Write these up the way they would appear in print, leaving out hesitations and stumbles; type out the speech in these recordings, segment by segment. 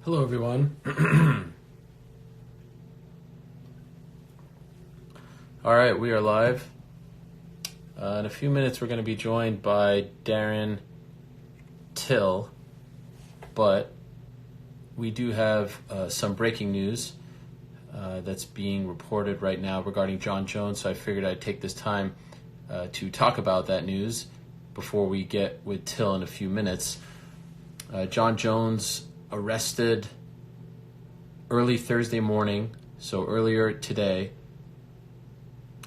Hello, everyone. All right, we are live. In a few minutes, we're going to be joined by Darren Till, but we do have some breaking news that's being reported right now regarding Jon Jones, so I figured I'd take this time to talk about that news before we get with Till in a few minutes. Jon Jones arrested early Thursday morning, so earlier today,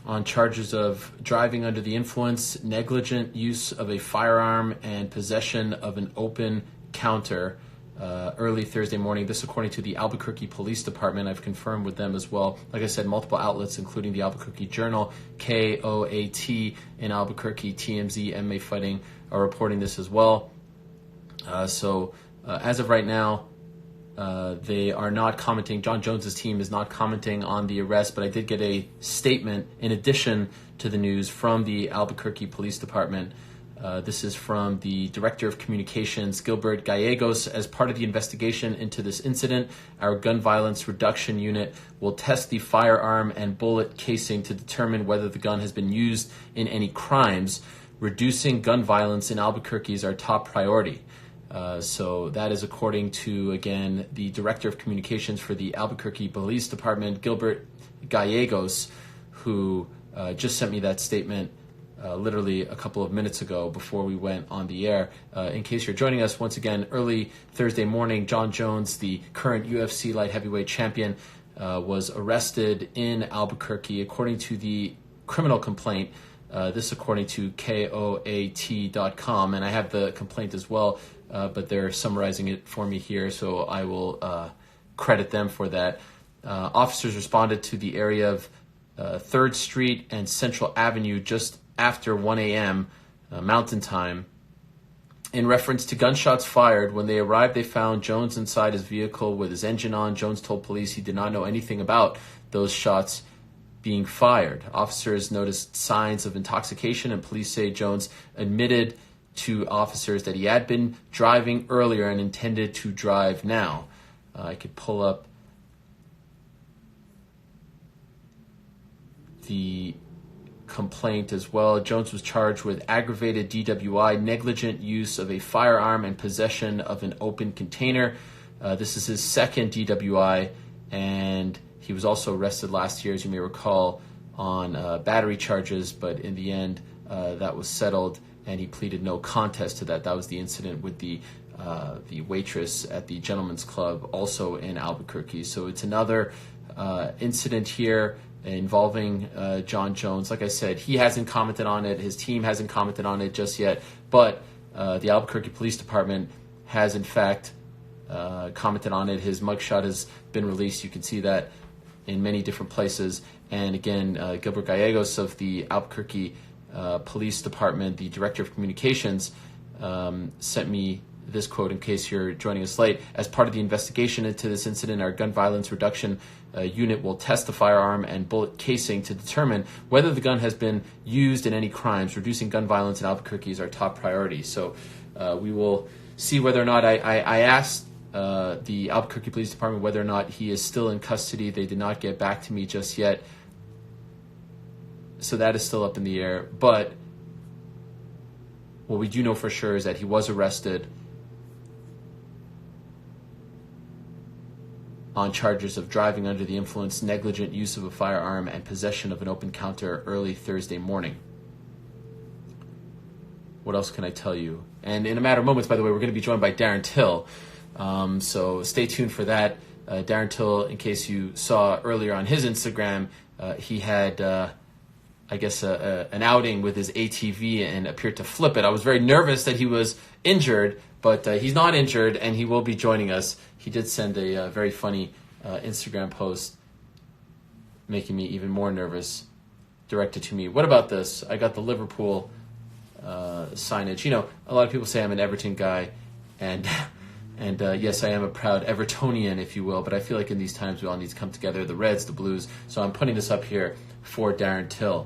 on charges of driving under the influence, negligent use of a firearm, and possession of an open counter early Thursday morning. This according to the Albuquerque Police Department. I've confirmed with them as well. Like I said, multiple outlets, including the Albuquerque Journal, KOAT in Albuquerque, TMZ, MMA Fighting, are reporting this as well. As of right now, they are not commenting. Jon Jones's team is not commenting on the arrest, but I did get a statement in addition to the news from the Albuquerque Police Department. This is from the Director of Communications, Gilbert Gallegos. As part of the investigation into this incident, our gun violence reduction unit will test the firearm and bullet casing to determine whether the gun has been used in any crimes. Reducing gun violence in Albuquerque is our top priority. So that is according to, again, the Director of Communications for the Albuquerque Police Department, Gilbert Gallegos, who just sent me that statement literally a couple of minutes ago before we went on the air. In case you're joining us, once again, early Thursday morning, Jon Jones, the current UFC light heavyweight champion, was arrested in Albuquerque. According to the criminal complaint, this according to KOAT.com, and I have the complaint as well, but they're summarizing it for me here, so I will credit them for that. Officers responded to the area of 3rd Street and Central Avenue just after 1 a.m. Mountain Time. In reference to gunshots fired, when they arrived, they found Jones inside his vehicle with his engine on. Jones told police he did not know anything about those shots being fired. Officers noticed signs of intoxication, and police say Jones admitted to officers that he had been driving earlier and intended to drive now. I could pull up the complaint as well. Jones was charged with aggravated DWI, negligent use of a firearm, and possession of an open container. This is his second DWI, and he was also arrested last year, as you may recall, on battery charges, but in the end, that was settled, and he pleaded no contest to that. That was the incident with the waitress at the Gentleman's Club, also in Albuquerque. So it's another incident here involving Jon Jones. Like I said, he hasn't commented on it. His team hasn't commented on it just yet, but the Albuquerque Police Department has, in fact, commented on it. His mugshot has been released. You can see that in many different places. And again, Gilbert Gallegos of the Albuquerque Police Department, the Director of Communications, sent me this quote in case you're joining us late. As part of the investigation into this incident, our gun violence reduction unit will test the firearm and bullet casing to determine whether the gun has been used in any crimes. Reducing gun violence in Albuquerque is our top priority. So we will see whether or not I asked the Albuquerque Police Department whether or not he is still in custody. They did not get back to me just yet. So that is still up in the air. But what we do know for sure is that he was arrested on charges of driving under the influence, negligent use of a firearm, and possession of an open counter early Thursday morning. What else can I tell you? And in a matter of moments, by the way, we're going to be joined by Darren Till. So stay tuned for that. Darren Till, in case you saw earlier on his Instagram, he had, an outing with his ATV and appeared to flip it. I was very nervous that he was injured, but he's not injured, and he will be joining us. He did send a very funny Instagram post making me even more nervous, directed to me. What about this? I got the Liverpool signage. You know, a lot of people say I'm an Everton guy, and yes, I am a proud Evertonian, if you will, but I feel like in these times we all need to come together, the Reds, the Blues. So I'm putting this up here for Darren Till.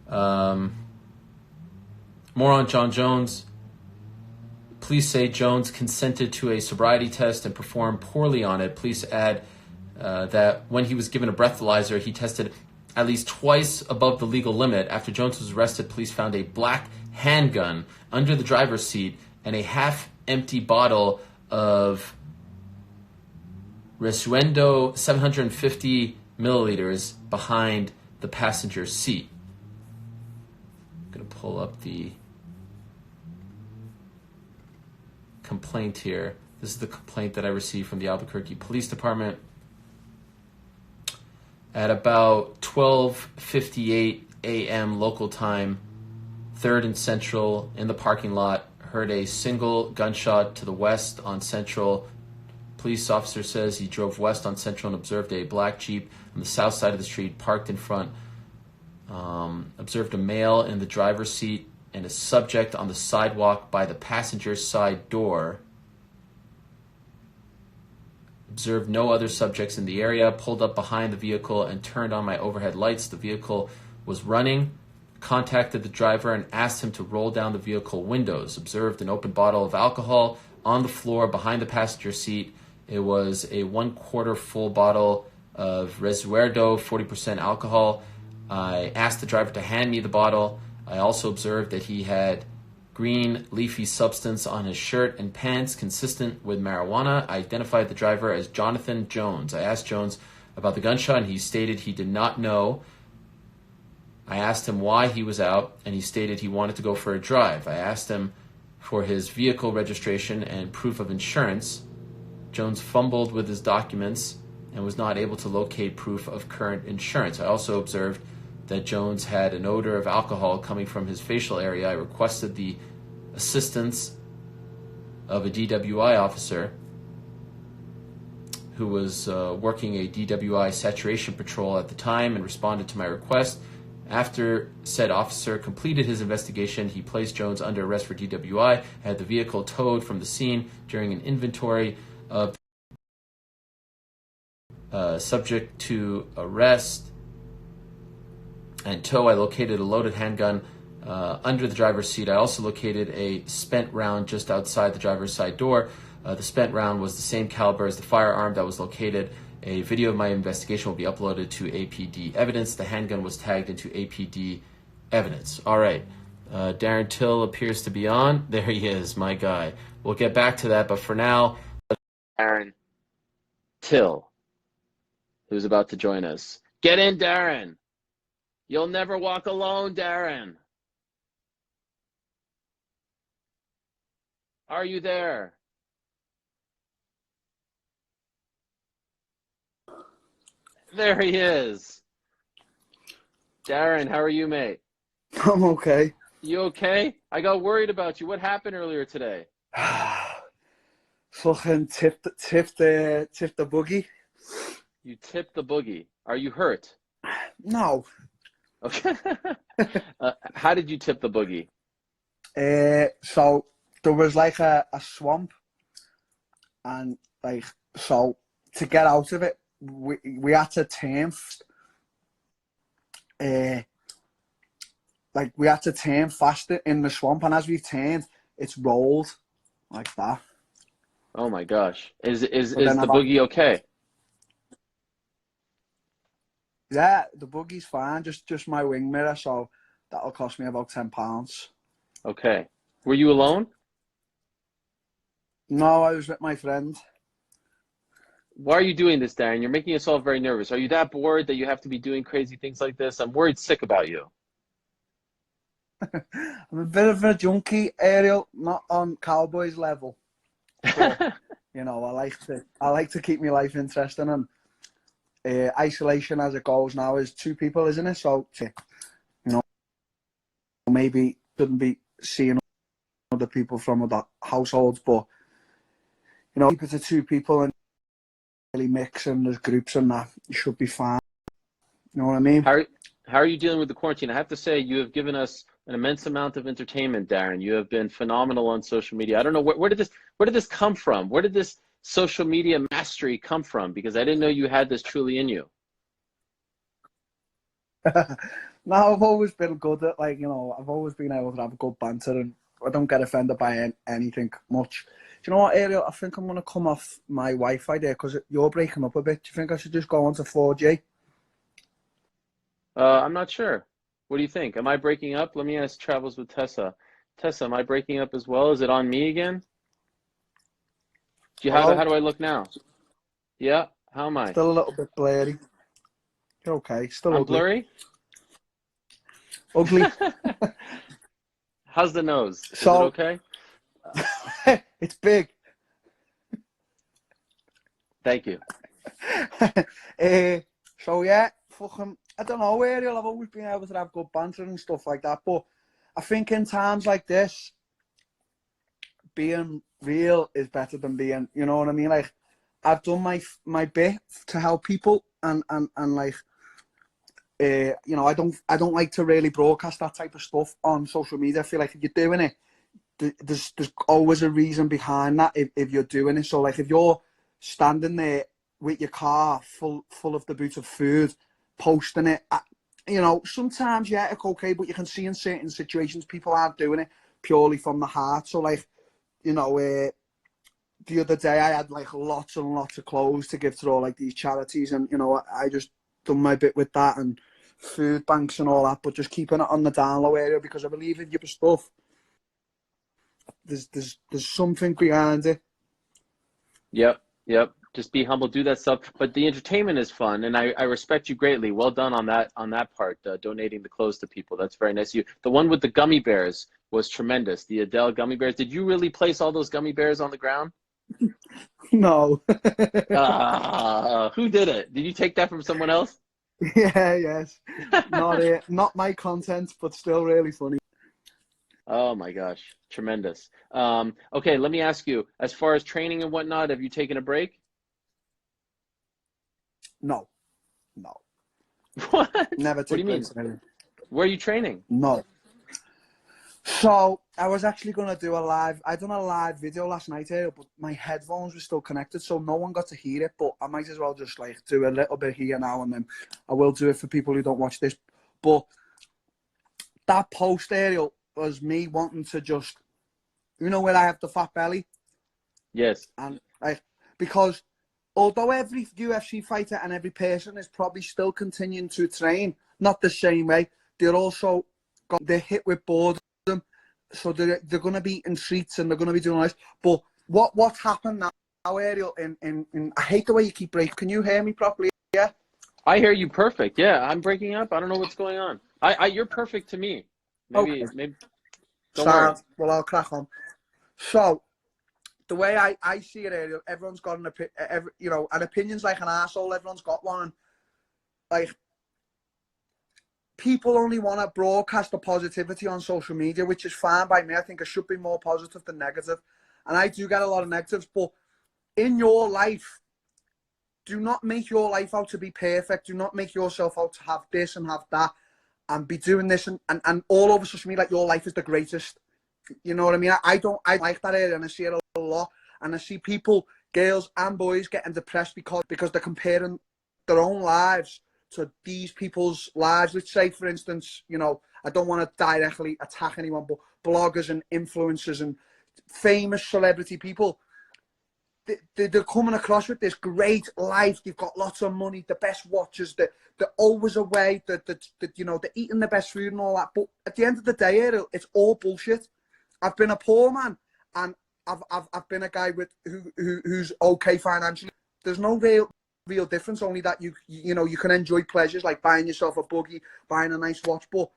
More on Jon Jones. Police say Jones consented to a sobriety test and performed poorly on it. Police add that when he was given a breathalyzer, he tested at least twice above the legal limit. After Jones was arrested, police found a black handgun under the driver's seat and a half-empty bottle of Resuendo 750 milliliters behind the passenger seat. I'm going to pull up the complaint here. This is the complaint that I received from the Albuquerque Police Department. At about 12:58 a.m. local time, 3rd and Central, in the parking lot, heard a single gunshot to the west on Central. Police officer says he drove west on Central and observed a black Jeep on the south side of the street parked in front. Observed a male in the driver's seat and a subject on the sidewalk by the passenger side door. Observed no other subjects in the area, pulled up behind the vehicle and turned on my overhead lights. The vehicle was running, contacted the driver and asked him to roll down the vehicle windows. Observed an open bottle of alcohol on the floor behind the passenger seat. It was a 1/4 full bottle of Resuerdo 40% alcohol. I asked the driver to hand me the bottle. I also observed that he had green leafy substance on his shirt and pants consistent with marijuana. I identified the driver as Jonathan Jones. I asked Jones about the gunshot and he stated he did not know. I asked him why he was out and he stated he wanted to go for a drive. I asked him for his vehicle registration and proof of insurance. Jones fumbled with his documents and was not able to locate proof of current insurance. I also observed that Jones had an odor of alcohol coming from his facial area. I requested the assistance of a DWI officer who was working a DWI saturation patrol at the time and responded to my request. After said officer completed his investigation, he placed Jones under arrest for DWI, had the vehicle towed from the scene. During an inventory of subject to arrest and tow, I located a loaded handgun under the driver's seat. I also located a spent round just outside the driver's side door. The spent round was the same caliber as the firearm that was located. A video of my investigation will be uploaded to APD evidence. The handgun was tagged into APD evidence. All right. Darren Till appears to be on. There he is, my guy. We'll get back to that, but for now, Darren Till, who's about to join us. Get in, Darren. You'll never walk alone, Darren. Are you there? There he is. Darren, how are you, mate? I'm okay. You okay? I got worried about you. What happened earlier today? Fucking tipped the buggy. You tipped the boogie. Are you hurt? No. Okay. How did you tip the boogie? So there was like a swamp, and like so to get out of it, we had to turn. Like we had to turn faster in the swamp, and as we turned, it's rolled like that. Oh my gosh! Is the boogie okay? Yeah, the boogie's fine. Just my wing mirror, so that'll cost me about £10. Okay. Were you alone? No, I was with my friend. Why are you doing this, Darren? You're making us all very nervous. Are you that bored that you have to be doing crazy things like this? I'm worried sick about you. I'm a bit of a junkie, Ariel, not on Cowboys level. But, you know, I like to keep my life interesting, and isolation as it goes now is 2 people, isn't it? So, you know, maybe shouldn't be seeing other people from other households, but, you know, keep it to 2 people and really mix, and there's groups and that, you should be fine. You know what I mean? How are you dealing with the quarantine? I have to say, you have given us an immense amount of entertainment, Darren. You have been phenomenal on social media. I don't know, where did this come from? Where did this social media mastery come from? Because I didn't know you had this truly in you. No, I've always been good at, like, you know, I've always been able to have a good banter and I don't get offended by anything much. Do you know what, Ariel? I think I'm going to come off my Wi-Fi there because you're breaking up a bit. Do you think I should just go on to 4G? I'm not sure. What do you think? Am I breaking up? Let me ask Travels with Tessa. Tessa, am I breaking up as well? Is it on me again? How do I look now? Yeah, how am I? Still a little bit blurry. You're okay. Still I'm ugly. blurry? Ugly. How's the nose? Is it So, okay? it's big. Thank you. So yeah, fucking, I don't know, Ariel, I've always been able to have good banter and stuff like that, but I think in times like this, being real is better than being, you know what I mean? Like, I've done my bit to help people, and like, you know, I don't like to really broadcast that type of stuff on social media. I feel like if you're doing it, there's always a reason behind that if you're doing it. So like, if you're standing there with your car full of the boot of food, posting it, you know, sometimes, yeah, it's okay, but you can see in certain situations people aren't doing it purely from the heart. So like, you know, the other day I had like lots and lots of clothes to give to all like these charities, and you know, I just done my bit with that, and food banks and all that, but just keeping it on the down low area, because I believe if you do stuff, there's something behind it. Yep. Just be humble, do that stuff. But the entertainment is fun, and I respect you greatly. Well done on that part, donating the clothes to people. That's very nice of you. The one with the gummy bears was tremendous. The Adele gummy bears. Did you really place all those gummy bears on the ground? No. Who did it? Did you take that from someone else? Yeah, yes. Not my content, but still really funny. Oh my gosh, tremendous. Okay, let me ask you, as far as training and whatnot, have you taken a break? No. What? Never What do take you mean? breaks. Where are you training? No. So I was actually gonna do I done a live video last night here, but my headphones were still connected, so no one got to hear it. But I might as well just like do a little bit here now, and then I will do it for people who don't watch this. But that post, Ariel, was me wanting to just, you know, where I have the fat belly. Yes. And like, because although every UFC fighter and every person is probably still continuing to train, not the same way, they're hit with boredom, so they're going to be in treats and they're going to be doing this. But what's happened now, Ariel? In I hate the way you keep breaking. Can you hear me properly? Yeah. I hear you perfect. Yeah, I'm breaking up. I don't know what's going on. You're perfect to me. Maybe. Don't worry. Well, I'll crack on. So, the way I see it, Ariel, everyone's got an opinion. You know, an opinion's like an arsehole. Everyone's got one. And, like, people only want to broadcast the positivity on social media, which is fine by me. I think it should be more positive than negative. And I do get a lot of negatives. But in your life, do not make your life out to be perfect. Do not make yourself out to have this and have that and be doing this and all over social media like your life is the greatest. You know what I mean? I like that area, and I see it a lot. And I see people, girls and boys, getting depressed because they're comparing their own lives to these people's lives. Let's say, for instance, you know, I don't want to directly attack anyone, but bloggers and influencers and famous celebrity people, they're coming across with this great life. They've got lots of money, the best watches, they're always away, you know, they're eating the best food and all that. But at the end of the day, it's all bullshit. I've been a poor man, and I've been a guy who's okay financially. There's no real difference, only that you know, you can enjoy pleasures like buying yourself a buggy, buying a nice watch, but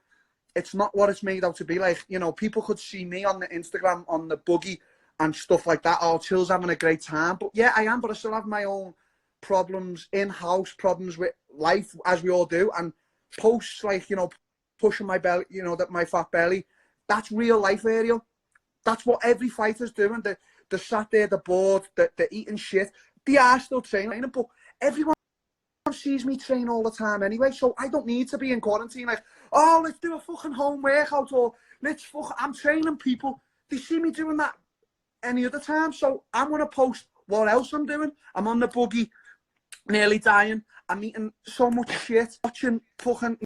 it's not what it's made out to be. Like, you know, people could see me on the Instagram on the buggy and stuff like that. Oh, Chill's having a great time. But yeah, I am, but I still have my own problems, in-house problems with life, as we all do. And posts like, you know, pushing my belly, you know, that my fat belly, that's real life, Ariel. That's what every fighter's doing. They're sat there, they're bored, they're eating shit. They are still training, but everyone sees me train all the time anyway, so I don't need to be in quarantine like, oh, let's do a fucking home workout, or I'm training people. They see me doing that any other time, so I'm going to post what else I'm doing. I'm on the buggy, nearly dying. I'm eating so much shit, watching fucking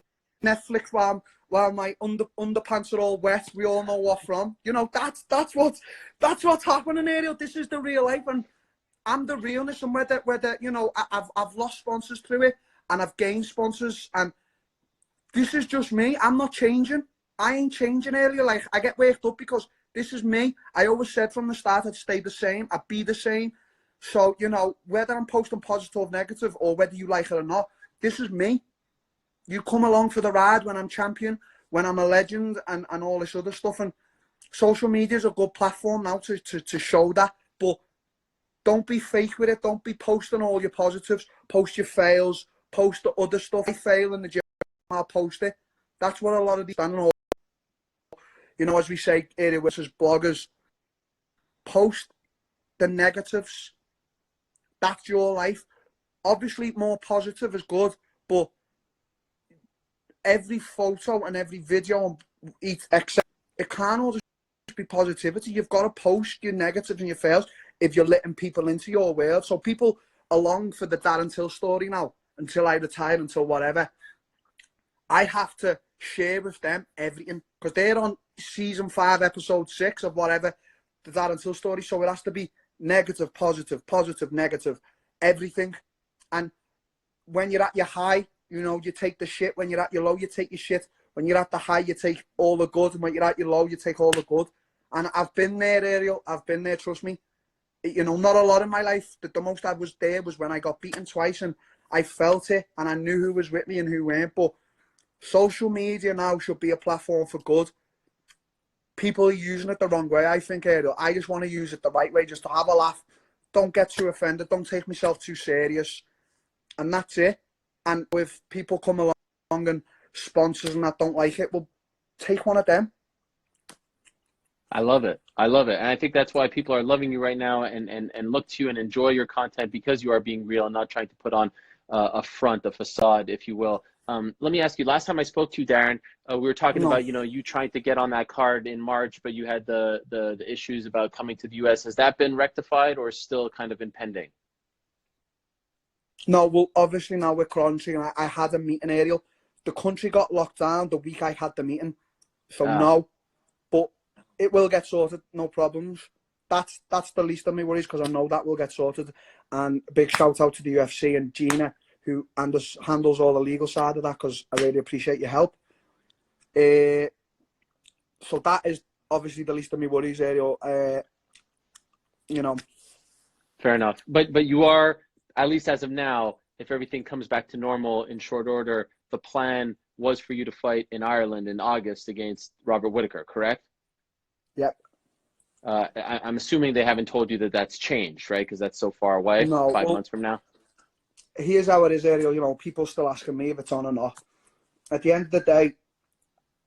Netflix while while my underpants are all wet. We all know what from. You know, that's what's happening, Ariel. This is the real life, and I'm the realness. And whether you know, I've lost sponsors through it, and I've gained sponsors, and this is just me. I'm not changing. I ain't changing, Ariel. Like, I get worked up because this is me. I always said from the start I'd stay the same. I'd be the same. So, you know, whether I'm posting positive or negative, or whether you like it or not, this is me. You come along for the ride when I'm champion, when I'm a legend, and all this other stuff. And social media is a good platform now to show that. But don't be fake with it. Don't be posting all your positives. Post your fails. Post the other stuff. I fail in the gym, I'll post it. That's what a lot of these standing, you know, as we say, area versus bloggers, post the negatives. That's your life. Obviously, more positive is good, but every photo and every video, it can't all just be positivity. You've got to post your negatives and your fails if you're letting people into your world. So people along for the Darren Till story now, until I retire, until whatever, I have to share with them everything, because they're on season 5, episode 6 of whatever, the Darren Till story. So it has to be negative, positive, positive, negative, everything. And when you're at your high, you know, you take the shit. When you're at your low, you take your shit. When you're at the high, you take all the good. And when you're at your low, you take all the good. And I've been there, Ariel. I've been there, trust me. You know, not a lot in my life. The most I was there was when I got beaten twice, and I felt it, and I knew who was with me and who weren't. But social media now should be a platform for good. People are using it the wrong way, I think, Ariel. I just want to use it the right way, just to have a laugh. Don't get too offended. Don't take myself too serious. And that's it. And if people come along and sponsors and that don't like it, well, take one of them. I love it. I love it. And I think that's why people are loving you right now and look to you and enjoy your content, because you are being real and not trying to put on a front, a facade, if you will. Let me ask you, last time I spoke to you, Darren, we were talking about, you know, you trying to get on that card in March, but you had the issues about coming to the US. Has that been rectified or still kind of impending? No, well, obviously now we're crunching. I had a meeting, Ariel. The country got locked down the week I had the meeting. So no, but it will get sorted, no problems. That's the least of my worries, because I know that will get sorted. And a big shout out to the UFC and Gina, who handles all the legal side of that, because I really appreciate your help. So that is obviously the least of my worries, Ariel. You know. Fair enough. But you are, at least as of now, if everything comes back to normal in short order, the plan was for you to fight in Ireland in August against Robert Whittaker, correct? Yep. I'm assuming they haven't told you that that's changed, right? Because that's so far away, no, 5 months from now. Here's how it is, Ariel. You know, people still asking me if it's on or not. At the end of the day,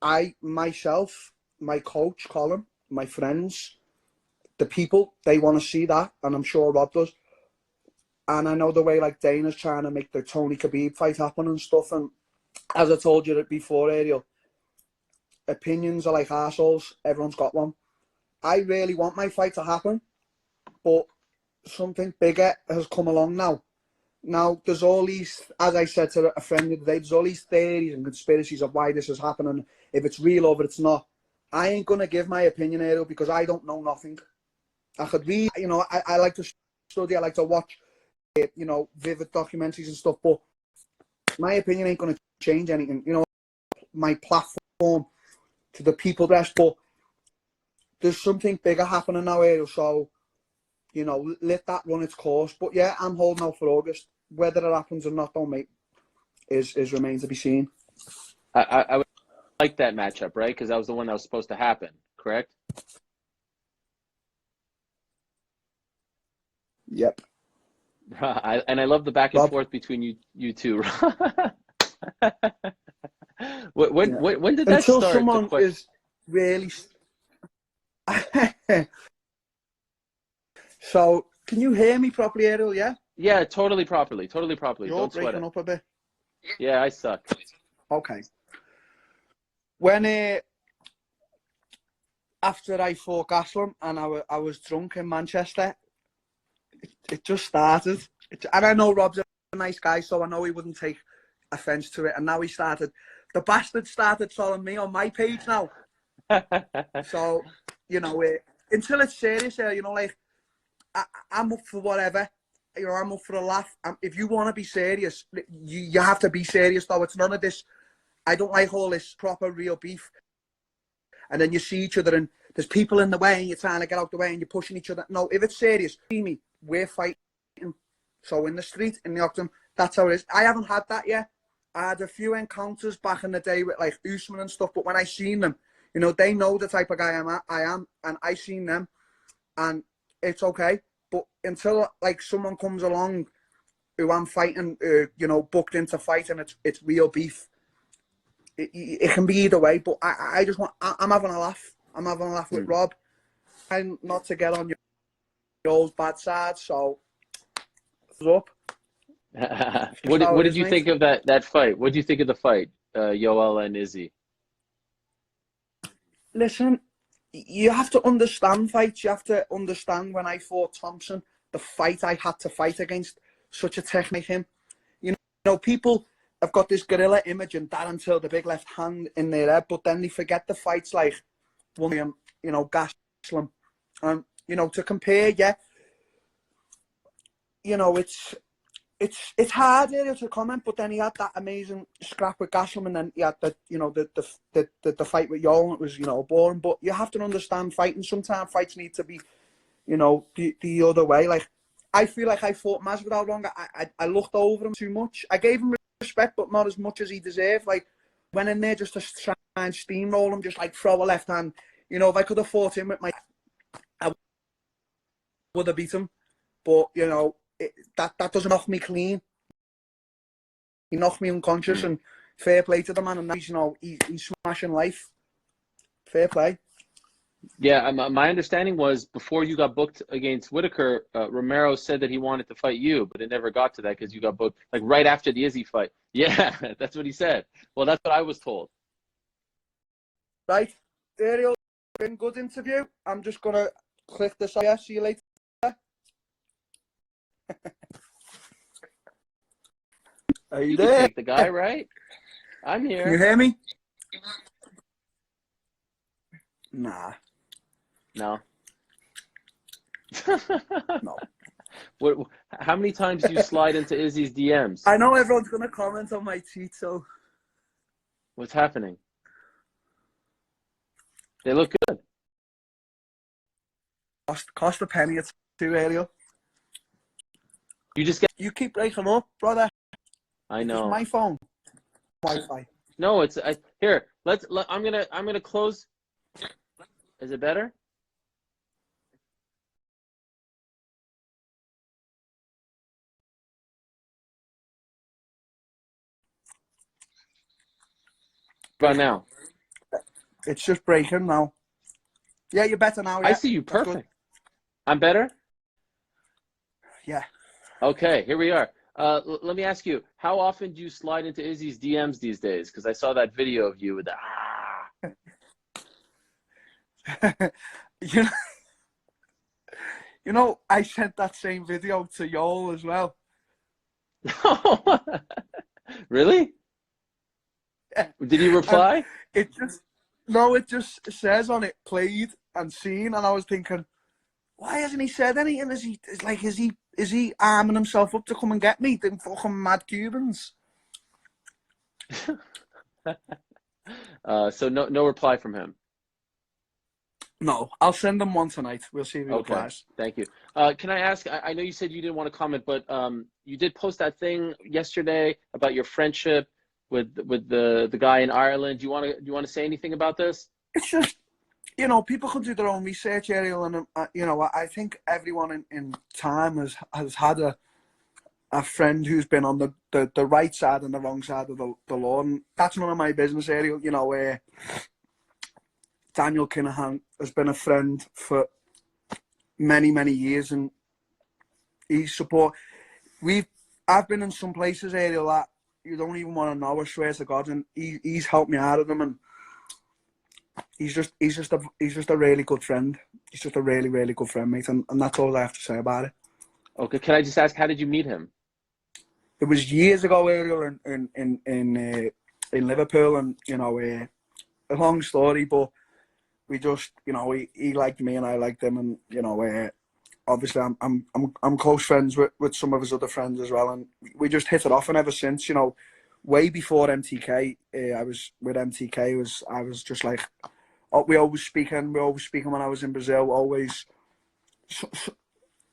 I, myself, my coach, Colin, my friends, the people, they want to see that, and I'm sure Rob does. And I know the way, like, Dana's trying to make the Tony Khabib fight happen and stuff. And as I told you before, Ariel, opinions are like arseholes. Everyone's got one. I really want my fight to happen, but something bigger has come along now. Now, there's all these, as I said to a friend the other day, there's all these theories and conspiracies of why this is happening, if it's real or if it's not. I ain't going to give my opinion, Ariel, because I don't know nothing. I could read, you know, I like to study, I like to watch, you know, vivid documentaries and stuff, but my opinion ain't going to change anything. You know, my platform to the people rest, but there's something bigger happening now, Ariel, so, you know, let that run its course. But yeah, I'm holding out for August. Whether it happens or not, don't mate, is remains to be seen. I would like that matchup, right? Because that was the one that was supposed to happen, correct? Yep. And I love the back and forth between you two. When did that Until start? Someone is really. So, can you hear me properly, Ariel? Yeah. Yeah, totally properly. You're Don't sweat breaking it. up a bit. Yeah, I suck. Okay. When after I fought Gaslam and I was drunk in Manchester, it just started. And I know Rob's a nice guy, so I know he wouldn't take offence to it. And now he started the bastard started following me on my page now. So, you know, until it's serious, you know, like, I'm up for whatever. You know, I'm up for a laugh. If you want to be serious, you have to be serious, though. It's none of this. I don't like all this proper real beef. And then you see each other and there's people in the way and you're trying to get out the way and you're pushing each other. No, if it's serious, see me, we're fighting. So in the street, in the octagon, that's how it is. I haven't had that yet. I had a few encounters back in the day with like Usman and stuff, but when I seen them, you know, they know the type of guy I am, and I seen them, and it's okay. But until like someone comes along who I'm fighting, you know, booked into fight, and it's real beef, it can be either way. But I just want, I'm having a laugh. I'm having a laugh with Rob, and not to get on your old bad side. So, up. What did you think of that fight? What did you think of the fight, Yoel and Izzy? Listen, you have to understand fights. You have to understand when I fought Thompson, the fight I had to fight against such a technique him. You know, people have got this gorilla image and Darren Till, the big left hand in their head, but then they forget the fights like William, you know, Gaslam. You know, to compare, yeah, you know, it's hard here to comment, but then he had that amazing scrap with Gaslam, and then he had the, you know, the fight with Yoel, and it was, you know, boring. But you have to understand fighting. Sometimes fights need to be, you know, the other way. Like, I feel like I fought Masvidal wrong. I looked over him too much. I gave him respect, but not as much as he deserved. Like, went in there just to try and steamroll him, just like throw a left hand. You know, if I could have fought him with my, I would have beat him. But, you know, that doesn't knock me clean. He knocked me unconscious, and fair play to the man. And he's, you know, he's smashing life. Fair play. Yeah, my understanding was before you got booked against Whitaker, Romero said that he wanted to fight you, but it never got to that because you got booked like right after the Izzy fight. Yeah, that's what he said. Well, that's what I was told. Right, Ariel, been good interview. I'm just gonna click this. Yeah, see you later. Are you there? Can take the guy, right? I'm here. Can you hear me? Nah. No. No. What? How many times do you slide into Izzy's DMs? I know everyone's gonna comment on my tweet, so What's happening? They look good. cost a penny or two, Ariel. You just get. You keep breaking up, brother. I know. It's my phone. Wi-Fi. No, it's here. I'm gonna close. Is it better? About now. It's just breaking now. Yeah, you're better now. Yeah. I see you perfect. I'm better? Yeah. Okay, here we are. Let me ask you, how often do you slide into Izzy's DMs these days? Because I saw that video of you with the you know, I sent that same video to Yoel as well. Really? Yeah. Did he reply? It just says on it played and seen, and I was thinking, why hasn't he said anything? Is he arming himself up to come and get me? Them fucking mad Cubans. So no reply from him. No, I'll send him one tonight. We'll see if he Okay, replies. thank you. Can I ask? I know you said you didn't want to comment, but you did post that thing yesterday about your friendship with the guy in Ireland. Do you want to say anything about this? It's just, you know, people can do their own research, Ariel, and you know, I think everyone in time has had a friend who's been on the right side and the wrong side of the law, and that's none of my business, Ariel. You know, Daniel Kinahan has been a friend for many years, and he's support. I've been in some places, Ariel, that you don't even want to know, I swear to God, and he's helped me out of them, and he's just a really good friend. He's just a really good friend, mate, and that's all I have to say about it. Okay, can I just ask, how did you meet him? It was years ago, Ariel, in in Liverpool, and a long story, but we just, he liked me and I liked him, and obviously I'm close friends with some of his other friends as well, and we just hit it off, and ever since, way before MTK, I was with MTK. I was just like, we always speaking when I was in Brazil. Always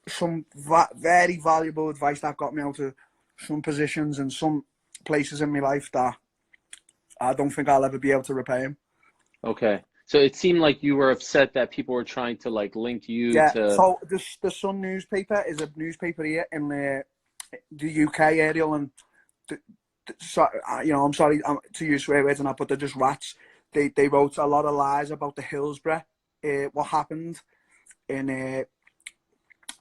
some very valuable advice that got me out of some positions and some places in my life that I don't think I'll ever be able to repay him. Okay. So it seemed like you were upset that people were trying to like link you to... So the Sun newspaper is a newspaper here in the UK, Ariel, and so, I'm sorry to use swear words and that, but they're just rats. They wrote a lot of lies about the Hillsborough, what happened in the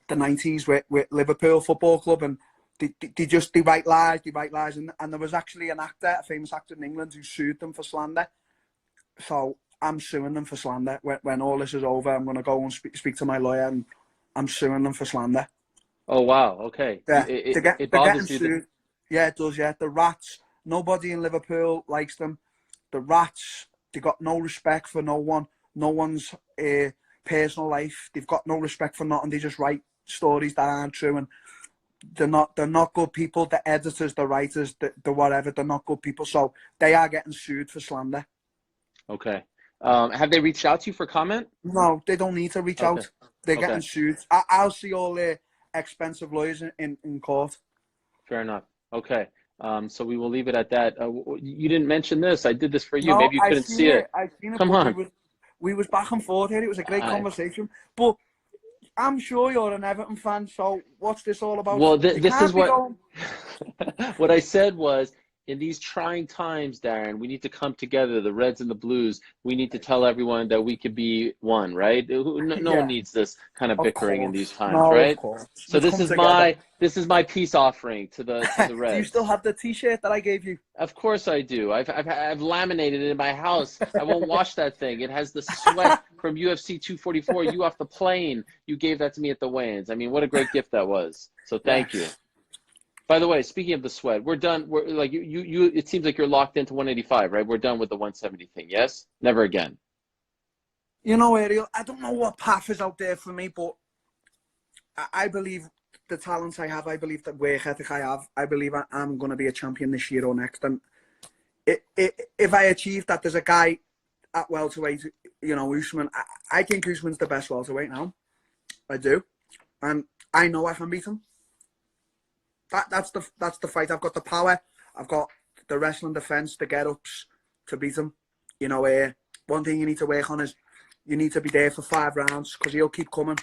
90s with Liverpool Football Club, and they write lies, and there was actually an actor, a famous actor in England, who sued them for slander. So I'm suing them for slander. When all this is over, I'm going to go and speak to my lawyer, and I'm suing them for slander. Oh, wow. Okay. Yeah, it bothers you. Sued. Yeah, it does, yeah. The rats, nobody in Liverpool likes them. The rats, they got no respect for no one. No one's personal life. They've got no respect for nothing. They just write stories that aren't true, and they're not good people. The editors, the writers, the whatever, they're not good people. So they are getting sued for slander. Okay. Have they reached out to you for comment? No, they don't need to reach out. They're getting sued. I'll see all the expensive lawyers in court. Fair enough. Okay. So we will leave it at that. You didn't mention this. I did this for you. No, maybe you couldn't see it. I seen it. Come on. We was back and forth here. It was a great conversation. But I'm sure you're an Everton fan, so what's this all about? Well, this is what what I said was, in these trying times, Darren, we need to come together, the Reds and the Blues. We need to tell everyone that we could be one, right? No one needs this kind of bickering in these times, right? So this is my peace offering to the Reds. Do you still have the T-shirt that I gave you? Of course I do. I've laminated it in my house. I won't wash that thing. It has the sweat from UFC 244. You off the plane. You gave that to me at the weigh-ins. I mean, what a great gift that was. So thank you. By the way, speaking of the sweat, we're done. We're like you. It seems like you're locked into 185, right? We're done with the 170 thing. Yes, never again. Ariel, I don't know what path is out there for me, but I believe the talents I have. I believe the work ethic I have. I believe I'm going to be a champion this year or next. And if I achieve that, there's a guy at welterweight, Usman. I think Usman's the best welterweight now. I do, and I know I can beat him. That's the fight. I've got the power. I've got the wrestling defense, the get-ups to beat him. One thing you need to work on is you need to be there for 5 rounds, because he'll keep coming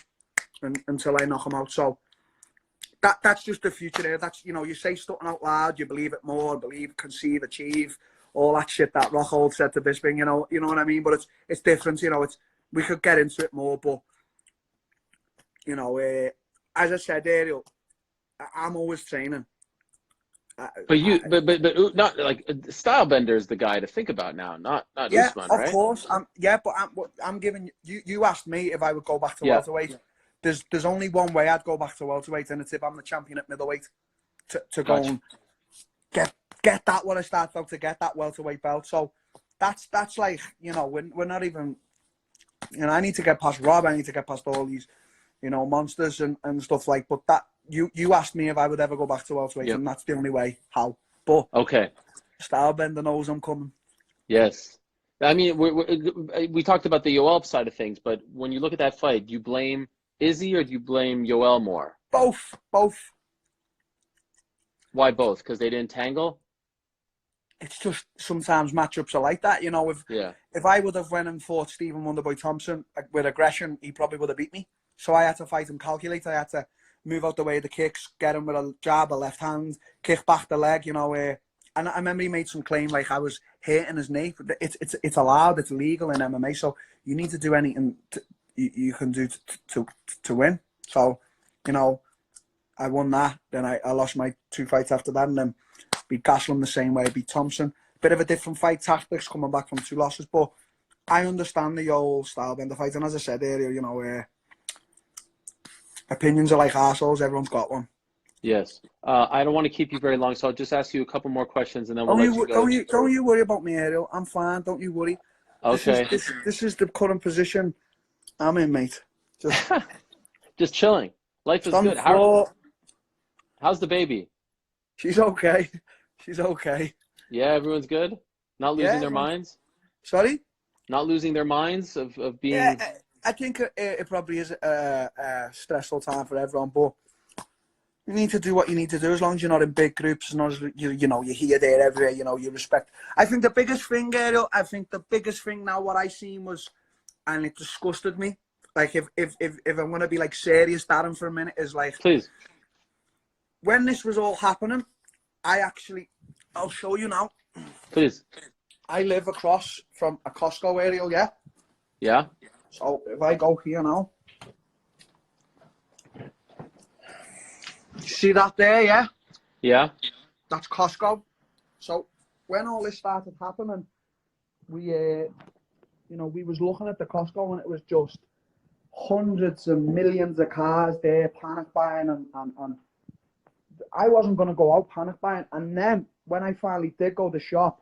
until I knock him out. So that's just the future there. That's, you say something out loud, you believe it more, believe, conceive, achieve, all that shit that Rockhold said to Bisping. You know what I mean? But it's different. We could get into it more, but as I said, Ariel, I'm always training. But not like Stylebender is the guy to think about now, not Usman, right? Of course. But I'm giving you asked me if I would go back to welterweight. There's only one way I'd go back to welterweight, and it's if I'm the champion at middleweight to go and get that what I started out to get, that welterweight belt. So that's like, we're not even, I need to get past Rob. I need to get past all these, monsters and stuff like. But that. You asked me if I would ever go back to welterweight, and that's the only way. How? But Stylebender knows I'm coming. Yes, I mean we talked about the Yoel side of things, but when you look at that fight, do you blame Izzy or do you blame Yoel more? Both. Why both? Because they didn't tangle. It's just sometimes matchups are like that, If I would have went and fought Stephen Wonderboy Thompson with aggression, he probably would have beat me. So I had to fight him calculate. I had to move out the way of the kicks, get him with a jab, a left hand, kick back the leg, and I remember he made some claim like I was hitting his knee. It's allowed, it's legal in MMA, so you need to do anything you can do to win. So, I won that. Then I lost my 2 fights after that, and then beat Gaslam the same way, beat Thompson. Bit of a different fight tactics coming back from 2 losses, but I understand the old Stylebender fight, and as I said earlier, opinions are like arseholes, everyone's got one. Yes. I don't want to keep you very long, so I'll just ask you a couple more questions and then we'll let you go. Don't you worry about me, Ariel. I'm fine. Don't you worry. Okay. This is the current position I'm in, mate. Just Just chilling. Life is on the good. floor. How's the baby? She's okay. She's okay. Yeah, everyone's good? Not losing Yeah. their minds? Sorry? Not losing their minds of Yeah, being... I think it probably is a stressful time for everyone, but you need to do what you need to do as long as you're not in big groups, as long as you're here, there, everywhere, you respect. I think the biggest thing, Ariel, now what I seen was, and it disgusted me, like if I'm going to be like serious, Darren, for a minute, is like, Please. when this was all happening, I'll show you now. Please. I live across from a Costco, Ariel, yeah? Yeah? So if I go here now, see that there, yeah? Yeah? That's Costco. So when all this started happening, we was looking at the Costco and it was just hundreds of millions of cars there, panic buying, and I wasn't going to go out panic buying. And then when I finally did go to the shop,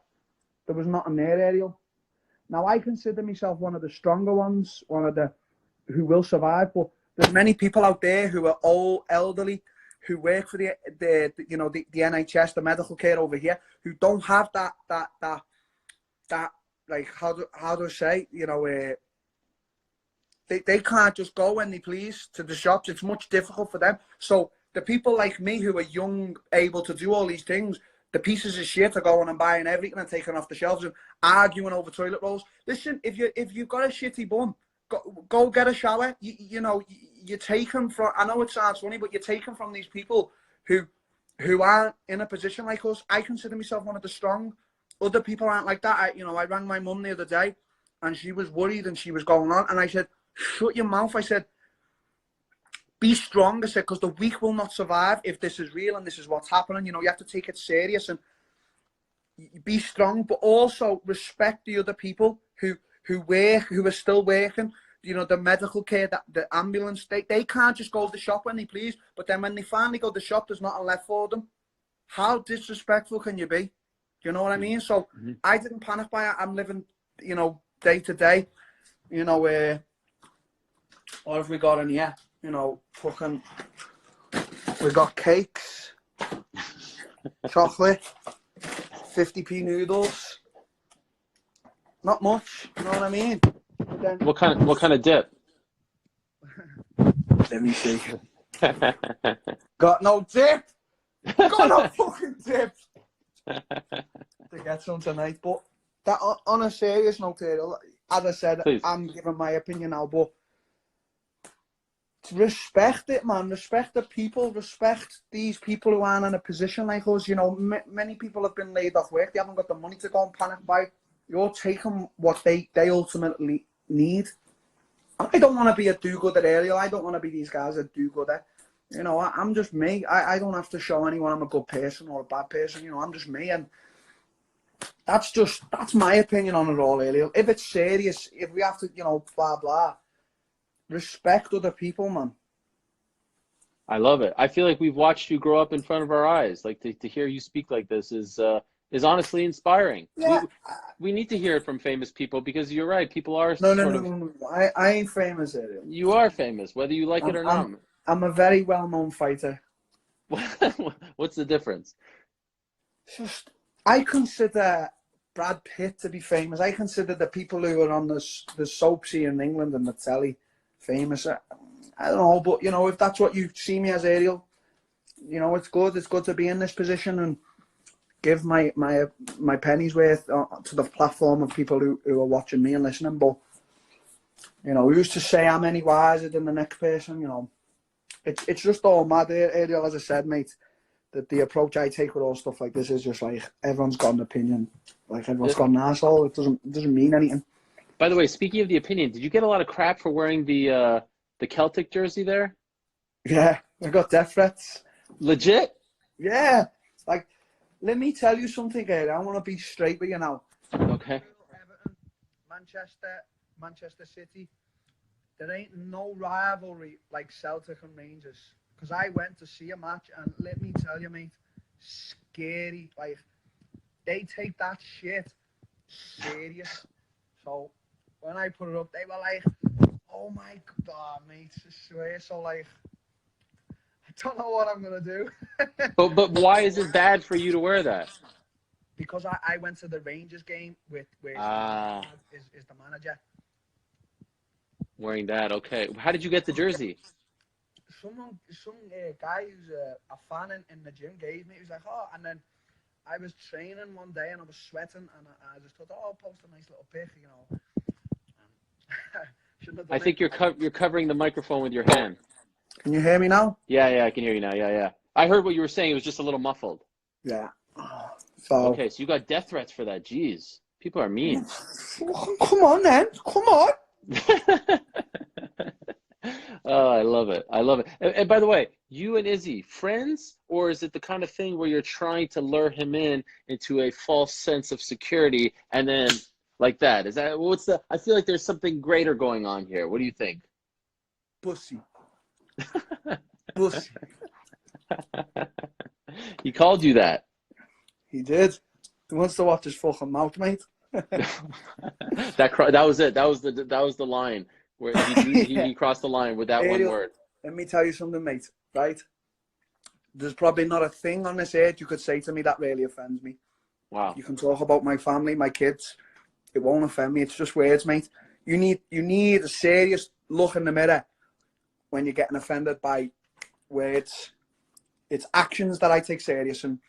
there was nothing there, Ariel. Now I consider myself one of the stronger ones, one of the who will survive, but there's many people out there who are old, elderly, who work for the NHS, the medical care over here, who don't have that like how do I say, they can't just go when they please to the shops. It's much difficult for them. So the people like me who are young, able to do all these things, the pieces of shit are going and buying everything and taking off the shelves and arguing over toilet rolls. Listen, if you've got a shitty bum, go get a shower. You're taken from. I know it sounds funny, but you're taken from these people who aren't in a position like us. I consider myself one of the strong. Other people aren't like that. I rang my mum the other day, and she was worried and she was going on, and I said, "Shut your mouth." I said, "Be strong." I said, "Because the weak will not survive if this is real and this is what's happening. You have to take it serious and be strong, but also respect the other people who are still working. The medical care, the ambulance, they can't just go to the shop when they please, but then when they finally go to the shop, there's nothing left for them. How disrespectful can you be? You know what I mean? So I didn't panic buy it. I'm living, day to day. What have we got in here? Fucking, we got cakes, chocolate, 50p noodles. Not much, you know what I mean? Then, What kind of dip? let me see. Got no dip. Got no fucking dip. To get some tonight, but that on a serious note, as I said, Please. I'm giving my opinion now, but respect it, man. Respect the people. Respect these people who aren't in a position like us. Many people have been laid off work. They haven't got the money to go and panic buy. You're taking what they ultimately need. I don't want to be a do-gooder, Ariel. I don't want to be these guys that do-gooder. I'm just me. I don't have to show anyone I'm a good person or a bad person. I'm just me, and that's my opinion on it all, Ariel. If it's serious, if we have to, blah blah, respect other people, man. I love it. I feel like we've watched you grow up in front of our eyes. Like to hear you speak like this is honestly inspiring. Yeah. We need to hear it from famous people because you're right. People are No. I ain't famous, Ariel. You are famous, whether you like it or not. I'm a very well-known fighter. What's the difference? I consider Brad Pitt to be famous. I consider the people who are on the soaps here in England and the telly famous. I don't know, but if that's what you see me as, Ariel, it's good. It's good to be in this position and give my pennies worth to the platform of people who are watching me and listening. But who's to say I'm any wiser than the next person? It's just all mad, Ariel. As I said, mate, that the approach I take with all stuff like this is just like everyone's got an opinion, like everyone's got an asshole. It doesn't mean anything. By the way, speaking of the opinion, did you get a lot of crap for wearing the Celtic jersey there? Yeah, I got death threats. Legit? Yeah, like let me tell you something, Gary. I want to be straight with you now. Okay. Everton, Manchester City. There ain't no rivalry like Celtic and Rangers. because I went to see a match, and let me tell you, mate, scary. Like, they take that shit serious. So when I put it up, they were like, "Oh my god, mate, I swear." So like, I don't know what I'm gonna do. But why is it bad for you to wear that? Because I went to the Rangers game with where is the manager. Wearing that, okay. How did you get the jersey? Some guy who's a fan in the gym gave me. He was like, "Oh," and then I was training one day and I was sweating, and I just thought, "Oh, I'll post a nice little pic, you know." Shouldn't have done I think it. you're covering the microphone with your hand. Can you hear me now? Yeah, I can hear you now. Yeah. I heard what you were saying. It was just a little muffled. Yeah. So Okay, so you got death threats for that. Jeez, people are mean. come on, then. Come on. Oh, I love it. I love it. And by the way, you and Izzy, friends, or is it the kind of thing where you're trying to lure him into a false sense of security, and then like that? Is that what's the? I feel like there's something greater going on here. What do you think? Pussy. Pussy. He called you that. He did. He wants to watch his fucking mouth, mate. That was it. That was the line where he crossed the line with that Ariel, one word. Let me tell you something, mate. Right? There's probably not a thing on this earth you could say to me that really offends me. Wow. You can talk about my family, my kids. It won't offend me. It's just words, mate. You need a serious look in the mirror when you're getting offended by words. It's actions that I take serious, and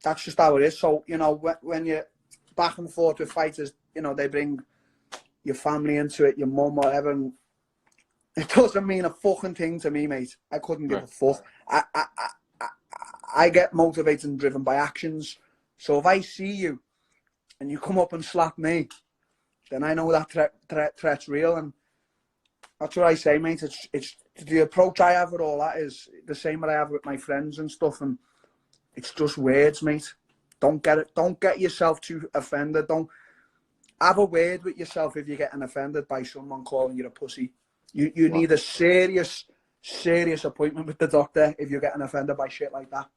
that's just how it is. So, you know, when you're back and forth with fighters, you know, they bring your family into it, your mum, whatever, and it doesn't mean a fucking thing to me, mate. I couldn't give a fuck. I get motivated and driven by actions. So if I see you and you come up and slap me, then I know that threat's real, and that's what I say, mate. It's the approach I have with all that is the same that I have with my friends and stuff, and it's just words, mate. Don't get yourself too offended. Don't have a word with yourself if you're getting offended by someone calling you a pussy. You need a serious appointment with the doctor if you're getting offended by shit like that.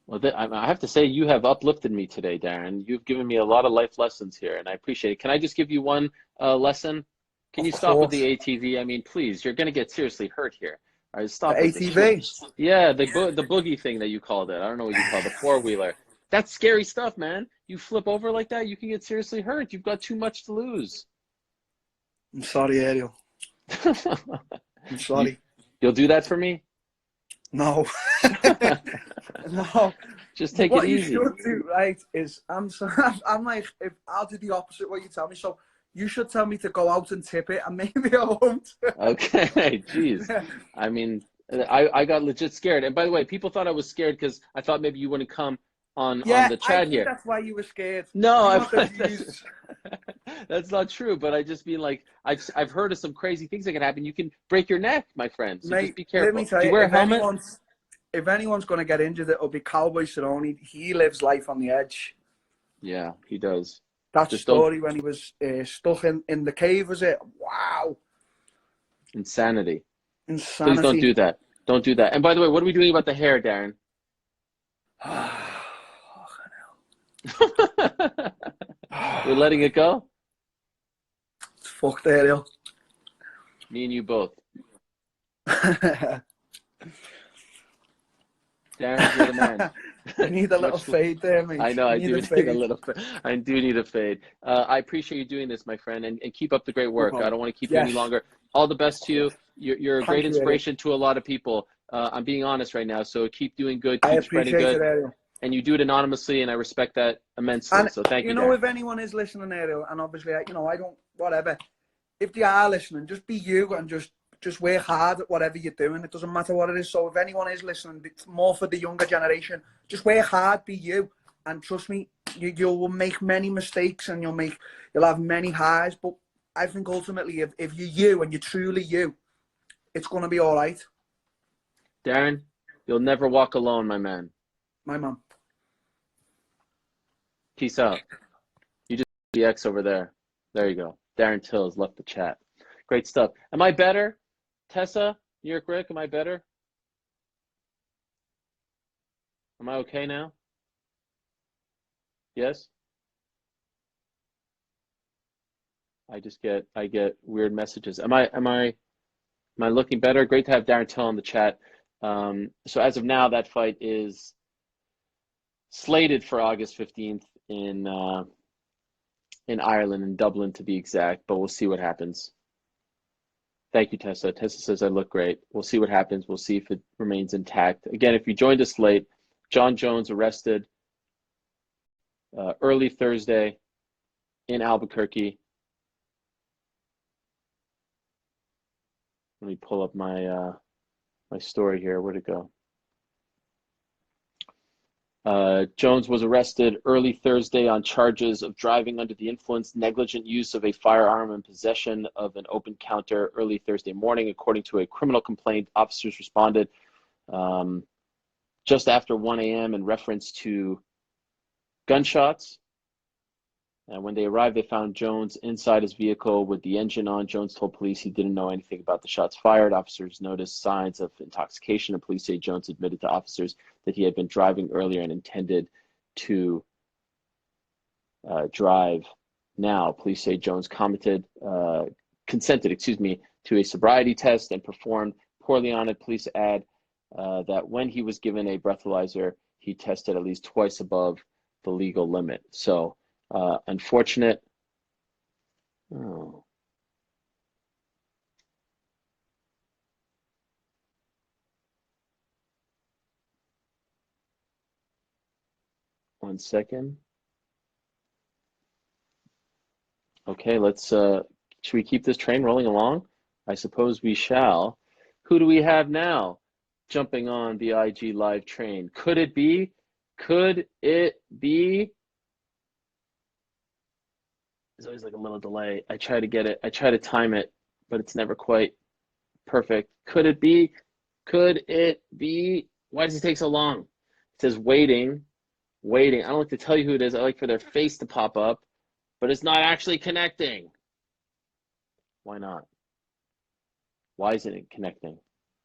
Well, I have to say, you have uplifted me today, Darren. You've given me a lot of life lessons here, and I appreciate it. Can I just give you one lesson? Can you stop with the ATV? I mean, please, you're going to get seriously hurt here. All right, stop the with ATV? Yeah, the boogie thing that you called it. I don't know what you call it, the four-wheeler. That's scary stuff, man. You flip over like that, you can get seriously hurt. You've got too much to lose. I'm sorry, Ariel. I'm sorry. You'll do that for me? No. No. Just take what it easy. What you should do, right, is I'm like, if I'll do the opposite what you tell me. So you should tell me to go out and tip it, and maybe I won't. Okay, jeez. I mean, I got legit scared. And by the way, people thought I was scared because I thought maybe you wouldn't come on the chat here. That's why you were scared. No, that's not true. But I just mean like I've heard of some crazy things that can happen. You can break your neck, my friend. So mate, just be careful. Let me tell Do you wear a helmet? If anyone's going to get injured, it'll be Cowboy Cerrone. He lives life on the edge. Yeah, he does. That story when he was stuck in the cave, was it? Wow. Insanity. Please don't do that. Don't do that. And by the way, what are we doing about the hair, Darren? We're letting it go? It's fucked, Ariel. Me and you both. Darren, you're the man. I need a little fade there, mate. I know, I do need a little fade. I do need a fade. I appreciate you doing this, my friend, and keep up the great work. I don't want to keep you any longer. All the best to you. You're a great inspiration to a lot of people. I'm being honest right now, so keep doing good, keep spreading good. It, Ariel. And you do it anonymously, and I respect that immensely. And so thank you, know, Darren. If anyone is listening, Ariel, and obviously, I don't, whatever, if they are listening, just be you and just work hard at whatever you're doing. It doesn't matter what it is. So if anyone is listening, it's more for the younger generation. Just work hard, be you, and trust me, you will make many mistakes and you'll have many highs. But I think ultimately, if you're you and you're truly you, it's gonna be all right. Darren, you'll never walk alone, my man. My mom. Peace out. You just the X over there. There you go. Darren Till has left the chat. Great stuff. Am I better, Tessa? New York Rick, am I better? Am I okay now? Yes? I get weird messages. Am I looking better? Great to have Darren Till in the chat. So as of now, that fight is slated for August 15th in Ireland, in Dublin to be exact, but we'll see what happens. Thank you, Tessa. Tessa says I look great. We'll see what happens. We'll see if it remains intact. Again, if you joined us late, Jon Jones arrested early Thursday in Albuquerque. Let me pull up my my story here. Where'd it go? Jones was arrested early Thursday on charges of driving under the influence, negligent use of a firearm, and possession of an open counter early Thursday morning. According to a criminal complaint, officers responded just after 1 a.m. in reference to gunshots. And when they arrived, they found Jones inside his vehicle with the engine on. Jones told police he didn't know anything about the shots fired. Officers noticed signs of intoxication, and police say Jones admitted to officers that he had been driving earlier and intended to drive now. Police say Jones consented to a sobriety test and performed poorly on it. Police add that when he was given a breathalyzer, he tested at least twice above the legal limit. So unfortunate. Oh. One second. Okay, let's should we keep this train rolling along? I suppose we shall. Who do we have now jumping on the IG live train? Could it be? Could it be? There's always like a little delay. I try to time it, but it's never quite perfect. Could it be? Could it be? Why does it take so long? It says waiting. I don't like to tell you who it is. I like for their face to pop up, but it's not actually connecting. Why not? Why isn't it connecting?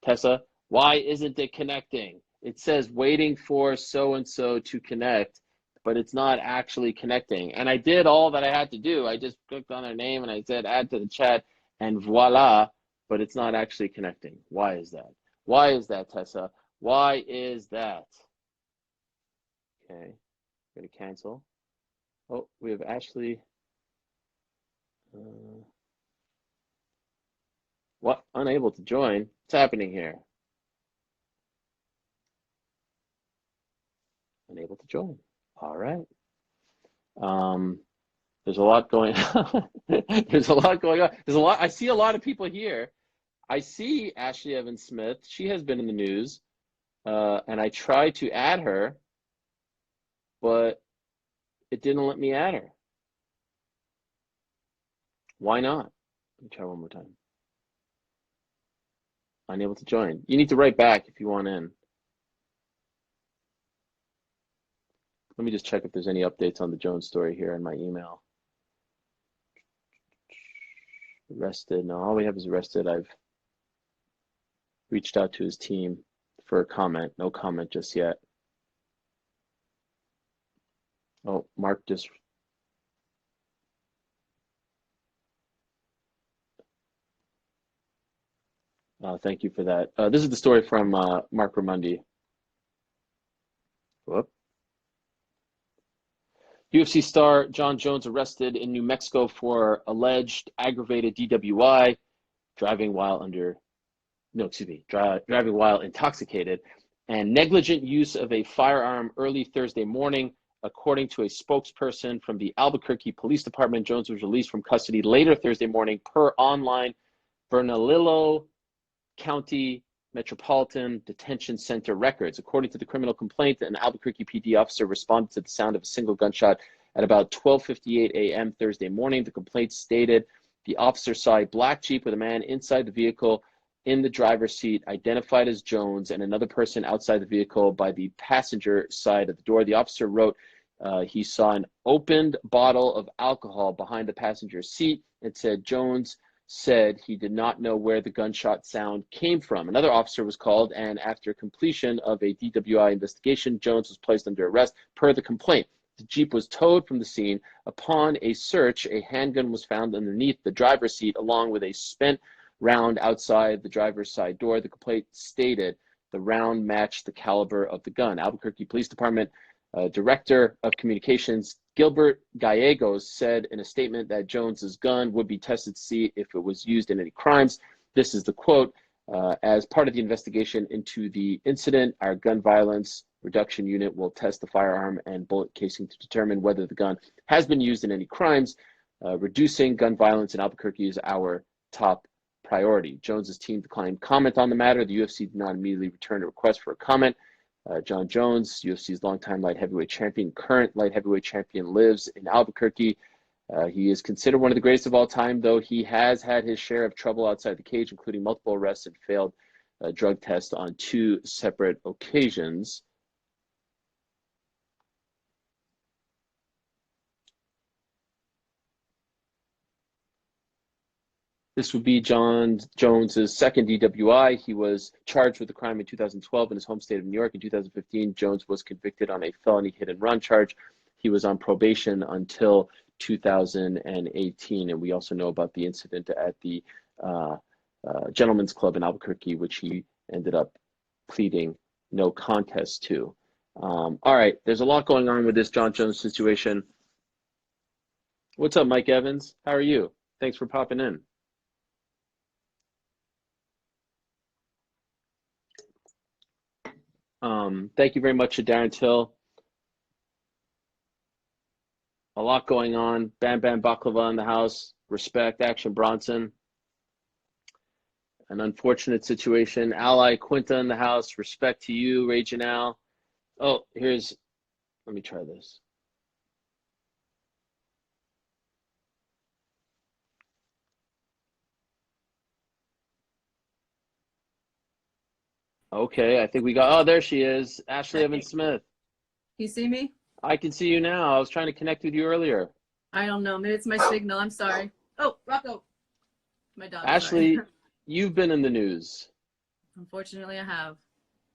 Tessa, why isn't it connecting? It says waiting for so-and-so to connect, but it's not actually connecting. And I did all that I had to do. I just clicked on their name and I said add to the chat, and voila, but it's not actually connecting. Why is that? Why is that, Tessa? Why is that? Okay, I'm going to cancel. Oh, we have Ashley. What? Unable to join? What's happening here? Unable to join. All right. There's a lot going on. There's a lot going on. There's a lot. I see a lot of people here. I see Ashley Evans Smith. She has been in the news, and I tried to add her, but it didn't let me add her. Why not? Let me try one more time. Unable to join. You need to write back if you want in. Let me just check if there's any updates on the Jones story here in my email. Arrested. No, all we have is arrested. I've reached out to his team for a comment. No comment just yet. Oh, Mark just... thank you for that. This is the story from Mark Ramundi. Whoop. UFC star Jon Jones arrested in New Mexico for alleged aggravated DWI, driving while intoxicated, and negligent use of a firearm early Thursday morning. According to a spokesperson from the Albuquerque Police Department, Jones was released from custody later Thursday morning per online Bernalillo County Metropolitan Detention Center records. According to the criminal complaint, an Albuquerque PD officer responded to the sound of a single gunshot at about 12:58 a.m. Thursday morning. The complaint stated the officer saw a black Jeep with a man inside the vehicle in the driver's seat, identified as Jones, and another person outside the vehicle by the passenger side of the door. The officer wrote he saw an opened bottle of alcohol behind the passenger seat. It said Jones said he did not know where the gunshot sound came from. Another officer was called, and after completion of a DWI investigation, Jones was placed under arrest per the complaint. The Jeep was towed from the scene. Upon a search, a handgun was found underneath the driver's seat, along with a spent round outside the driver's side door. The complaint stated the round matched the caliber of the gun. Albuquerque Police Department Director of Communications Gilbert Gallegos said in a statement that Jones's gun would be tested to see if it was used in any crimes. This is the quote: as part of the investigation into the incident, our gun violence reduction unit will test the firearm and bullet casing to determine whether the gun has been used in any crimes. Reducing gun violence in Albuquerque is our top priority. Jones's team declined comment on the matter. The UFC did not immediately return a request for a comment. Jon Jones, UFC's longtime light heavyweight champion, current light heavyweight champion, lives in Albuquerque. He is considered one of the greatest of all time, though he has had his share of trouble outside the cage, including multiple arrests and failed drug tests on 2 separate occasions. This would be Jon Jones's second DWI. He was charged with the crime in 2012 in his home state of New York. In 2015, Jones was convicted on a felony hit-and-run charge. He was on probation until 2018, and we also know about the incident at the Gentlemen's Club in Albuquerque, which he ended up pleading no contest to. All right, there's a lot going on with this Jon Jones situation. What's up, Mike Evans? How are you? Thanks for popping in. Thank you very much to Darren Till. A lot going on. Bam Bam Baklava in the house. Respect, Action Bronson. An unfortunate situation. Ally Quinta in the house. Respect to you, Ray Janelle. Oh, let me try this. Okay, I think we got, oh, there she is. Ashley Evans Smith. You see me? I can see you now. I was trying to connect with you earlier. I don't know. Maybe it's my signal. I'm sorry. Oh, Rocco. My dog. Ashley, you've been in the news. Unfortunately, I have.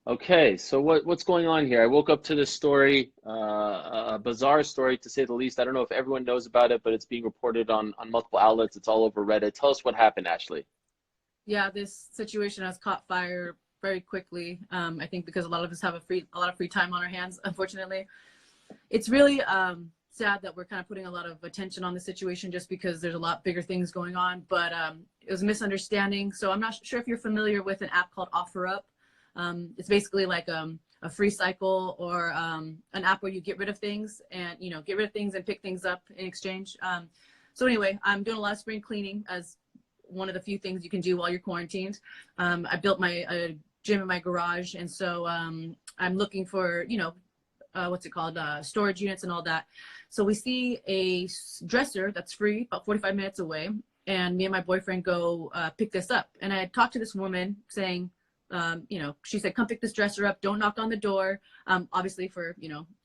Okay, so what's going on here? I woke up to this story, a bizarre story to say the least. I don't know if everyone knows about it, but it's being reported on multiple outlets. It's all over Reddit. Tell us what happened, Ashley. Yeah, this situation has caught fire very quickly. I think because a lot of us have a lot of free time on our hands, unfortunately. It's really sad that we're kind of putting a lot of attention on the situation just because there's a lot bigger things going on, but it was a misunderstanding. So I'm not sure if you're familiar with an app called OfferUp. It's basically like a free cycle or an app where you get rid of things and, get rid of things and pick things up in exchange. So anyway, I'm doing a lot of spring cleaning as one of the few things you can do while you're quarantined. I built my gym in my garage, and so I'm looking for, what's it called, storage units and all that. So we see a dresser that's free about 45 minutes away, and me and my boyfriend go pick this up. And I had talked to this woman saying, she said, come pick this dresser up, don't knock on the door, obviously for,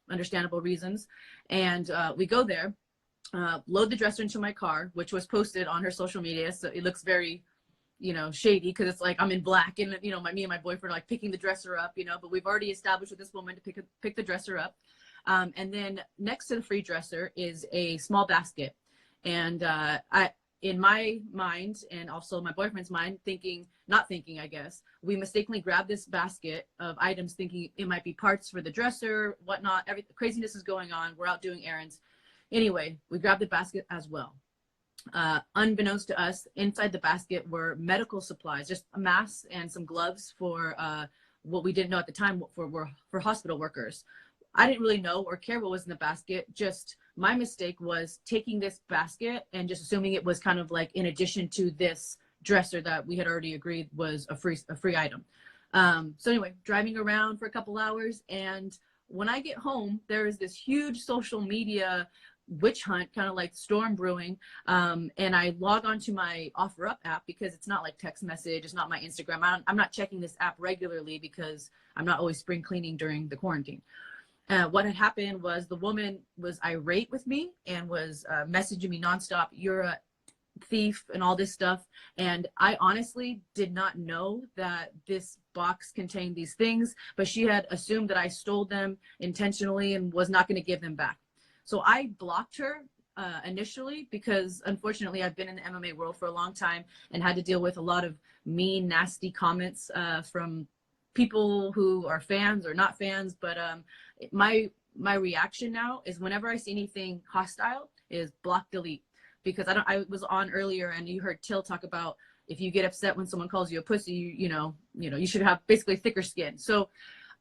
understandable reasons. And we go there, load the dresser into my car, which was posted on her social media. So it looks very, shady because it's like I'm in black and, me and my boyfriend are like picking the dresser up, but we've already established with this woman to pick the dresser up. And then next to the free dresser is a small basket. And in my mind and also my boyfriend's mind, not thinking, I guess, we mistakenly grabbed this basket of items thinking it might be parts for the dresser, whatnot. Craziness is going on. We're out doing errands. Anyway, we grabbed the basket as well. Unbeknownst to us, inside the basket were medical supplies, just a mask and some gloves for what we didn't know at the time for hospital workers. I didn't really know or care what was in the basket. Just my mistake was taking this basket and just assuming it was kind of like in addition to this dresser that we had already agreed was a free item. So anyway, driving around for a couple hours, and when I get home, there is this huge social media witch hunt, kind of like storm brewing. And I log onto my OfferUp app because it's not like text message, it's not my Instagram. I'm not checking this app regularly because I'm not always spring cleaning during the quarantine. What had happened was the woman was irate with me and was messaging me nonstop. You're thief and all this stuff. And I honestly did not know that this box contained these things, but she had assumed that I stole them intentionally and was not going to give them back. So I blocked her initially because unfortunately I've been in the MMA world for a long time and had to deal with a lot of mean, nasty comments from people who are fans or not fans. But my reaction now is whenever I see anything hostile is block, delete. Because I was on earlier and you heard Till talk about if you get upset when someone calls you a pussy, you should have basically thicker skin. So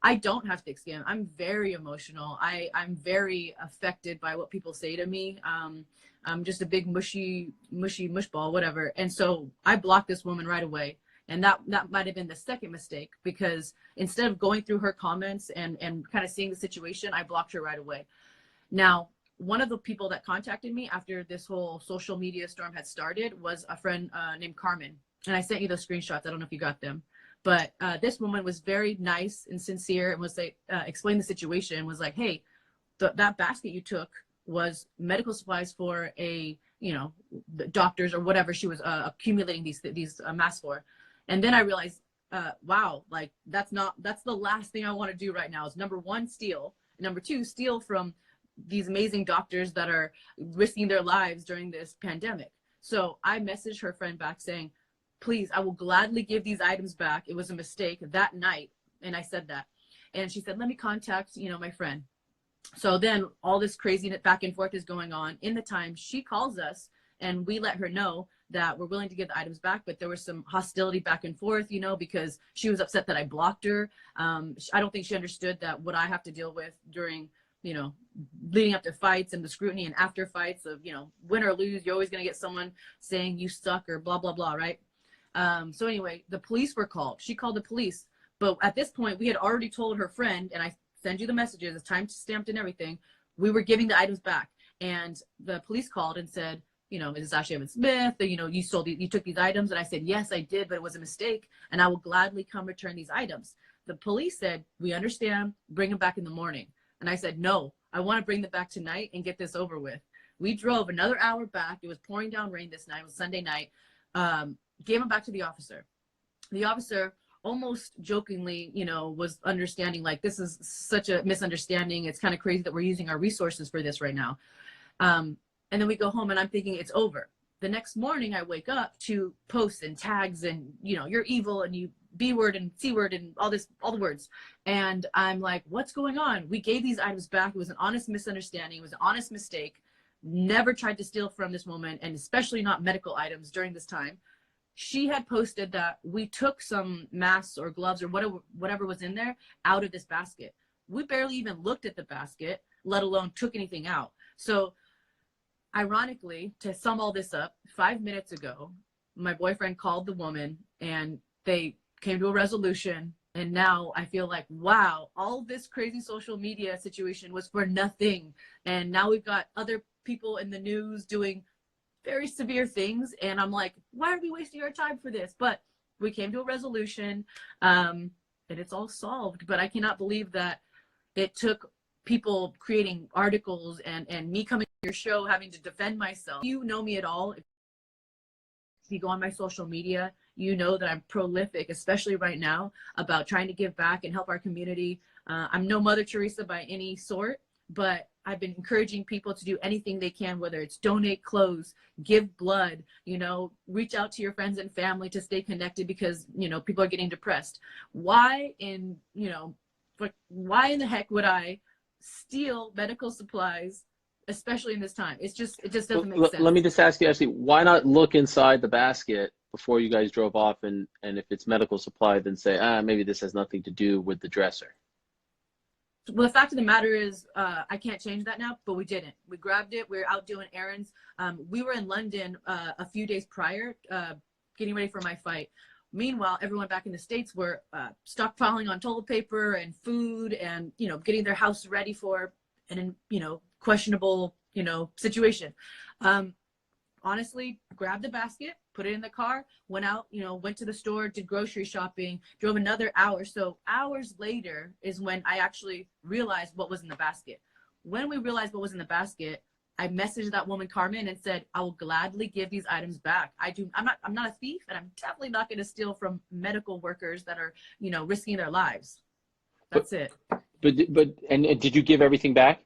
I don't have thick skin. I'm very emotional. I'm very affected by what people say to me. I'm just a big mushy mush ball, whatever. And so I blocked this woman right away. And that might have been the second mistake, because instead of going through her comments and kind of seeing the situation, I blocked her right away. Now, one of the people that contacted me after this whole social media storm had started was a friend named Carmen. And I sent you those screenshots. I don't know if you got them. But this woman was very nice and sincere and was like, explained the situation, was like, hey, that basket you took was medical supplies for the doctors or whatever she was accumulating these masks for. And then I realized, wow, like that's the last thing I want to do right now is number one, steal. Number two, steal from these amazing doctors that are risking their lives during this pandemic. So I messaged her friend back saying, please, I will gladly give these items back. It was a mistake that night. And I said that. And she said, let me contact, my friend. So then all this craziness back and forth is going on. In the time, she calls us and we let her know that we're willing to give the items back, but there was some hostility back and forth, because she was upset that I blocked her. I don't think she understood that what I have to deal with during, leading up to fights and the scrutiny and after fights of, win or lose, you're always going to get someone saying you suck or blah, blah, blah, right? So anyway, the police were called. She called the police. But at this point, we had already told her friend, and I send you the messages, it's time stamped and everything, we were giving the items back. And the police called and said, is this Ashley Evans Smith? You took these items? And I said, yes, I did, but it was a mistake. And I will gladly come return these items. The police said, we understand, bring them back in the morning. And I said, no, I want to bring them back tonight and get this over with. We drove another hour back. It was pouring down rain this night. It was Sunday night. Gave them back to the officer. The officer almost jokingly, was understanding, like, this is such a misunderstanding. It's kind of crazy that we're using our resources for this right now. And then we go home and I'm thinking it's over. The next morning I wake up to posts and tags and, you're evil and you B word and C word and all the words. And I'm like, what's going on? We gave these items back. It was an honest misunderstanding. It was an honest mistake. Never tried to steal from this woman, and especially not medical items during this time. She had posted that we took some masks or gloves or whatever was in there out of this basket. We barely even looked at the basket, let alone took anything out. So ironically, to sum all this up, 5 minutes ago, my boyfriend called the woman and they came to a resolution. And now I feel like, wow, all this crazy social media situation was for nothing. And now we've got other people in the news doing very severe things. And I'm like, why are we wasting our time for this? But we came to a resolution and it's all solved. But I cannot believe that it took people creating articles and me coming to your show, having to defend myself. If you know me at all, if you go on my social media, you know that I'm prolific, especially right now, about trying to give back and help our community. I'm no Mother Teresa by any sort, but I've been encouraging people to do anything they can, whether it's donate clothes, give blood, reach out to your friends and family to stay connected, because, people are getting depressed. Why in the heck would I steal medical supplies, especially in this time? It just doesn't make sense. Let me just ask you, Ashley, why not look inside the basket before you guys drove off, and if it's medical supply, then say, maybe this has nothing to do with the dresser? Well, the fact of the matter is, I can't change that now, but we didn't. We grabbed it. We were out doing errands. We were in London a few days prior, getting ready for my fight. Meanwhile, everyone back in the States were stockpiling on toilet paper and food and, getting their house ready for an, questionable, situation. Honestly, grabbed the basket, put it in the car, went out, went to the store, did grocery shopping, drove another hour. So hours later is when I actually realized what was in the basket. When we realized what was in the basket, I messaged that woman Carmen and said, I will gladly give these items back. I'm not a thief, and I'm definitely not going to steal from medical workers that are, you know, risking their lives. That's it. And did you give everything back?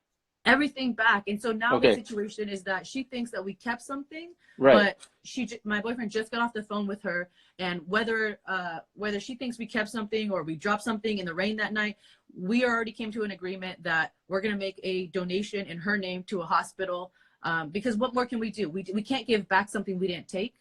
Everything back. And so now Okay. the situation is that she thinks that we kept something, Right. but my boyfriend just got off the phone with her, and whether she thinks we kept something or we dropped something in the rain that night, we already came to an agreement that we're going to make a donation in her name to a hospital, because what more can we do? We can't give back something we didn't take.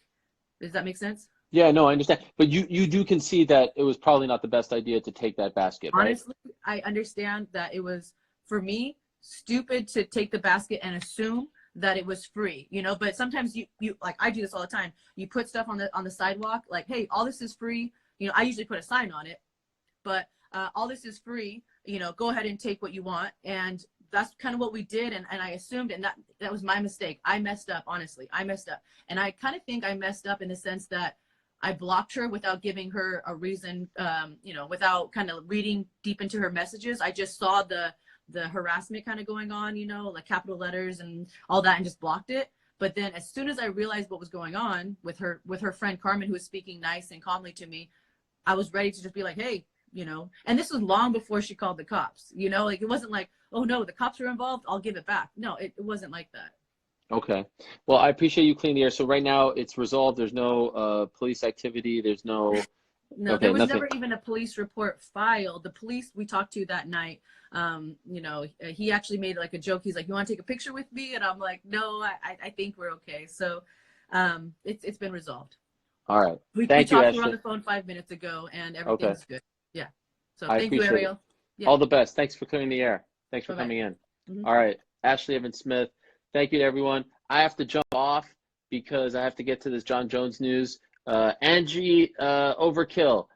Does that make sense? Yeah, no, I understand. But you do concede that it was probably not the best idea to take that basket, right? Honestly, I understand that it was, for me, stupid to take the basket and assume that it was free, you know. But sometimes you like, I do this all the time. You put stuff on the sidewalk, like, hey, all this is free. You know, I usually put a sign on it, but all this is free. You know, go ahead and take what you want. And that's kind of what we did. And I assumed, and that was my mistake. I messed up, honestly. I messed up. And I kind of think I messed up in the sense that I blocked her without giving her a reason, you know, without kind of reading deep into her messages. I just saw the harassment kind of going on, you know, like capital letters and all that, and just blocked it. But then as soon as I realized what was going on with her friend Carmen, who was speaking nice and calmly to me, I was ready to just be like, hey, you know. And this was long before she called the cops, you know. Like, it wasn't like, oh no, the cops are involved, I'll give it back. No, it wasn't like that. Okay. Well, I appreciate you cleaning the air. So right now it's resolved. There's no police activity. There's no. No, Okay, there was nothing. never even a police report filed. The police we talked to that night, you know, he actually made like a joke. He's like, you want to take a picture with me? And I'm like, no, I think we're okay. So it's been resolved. All right. We Thank you, talked to her on Ashley. the phone 5 minutes ago, and everything's good. Yeah. So I thank you, appreciate Ariel. it. Yeah. All the best. Thanks for clearing the air. Thanks for Bye-bye. coming in. Mhm. All right. Ashley Evans-Smith, thank you to everyone. I have to jump off because I have to get to this Jon Jones news. Angie Overkill.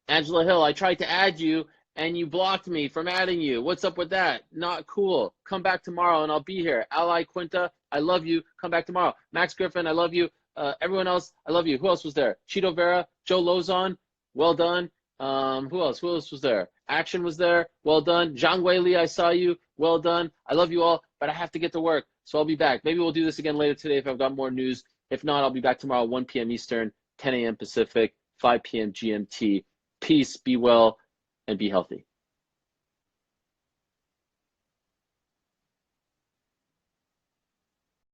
Angela Hill, I tried to add you and you blocked me from adding you. What's up with that? Not cool. Come back tomorrow and I'll be here. Ally Quinta, I love you. Come back tomorrow. Max Griffin, I love you. Everyone else, I love you. Who else was there? Cheeto Vera, Joe Lozon, well done. Who else? Who else was there? Action was there. Well done. Zhang Weili, I saw you. Well done. I love you all, but I have to get to work, so I'll be back. Maybe we'll do this again later today if I've got more news. If not, I'll be back tomorrow, 1 p.m. Eastern, 10 a.m. Pacific, 5 p.m. GMT. Peace, be well, and be healthy.